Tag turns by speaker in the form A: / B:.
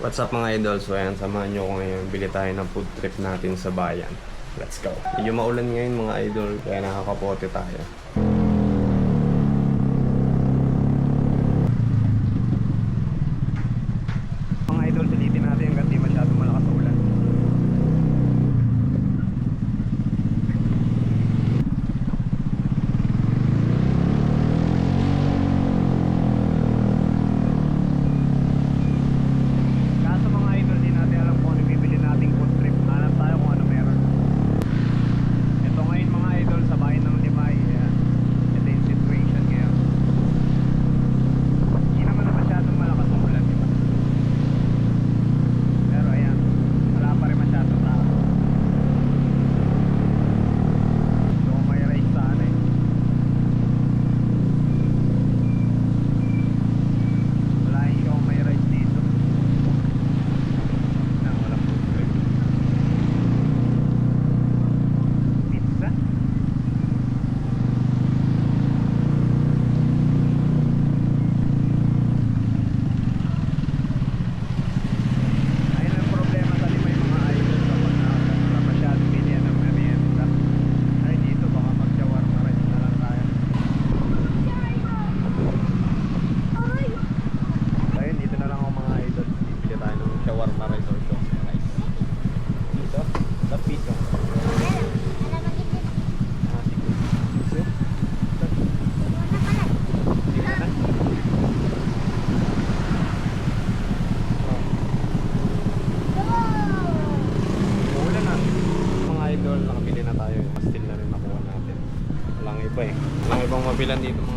A: What's up mga idol? So ayan, samahan nyo ko ngayon. Bili tayo ng food trip natin sa bayan. Let's go. Medyo maulan ngayon mga idol, kaya nakakapote tayo. Mga idol, silitin natin hanggang di masyadong malakas na ulan. Nakabili na tayo. Pastil na rin nakuha natin. Walang iba eh. Walang ibang mabilan dito mga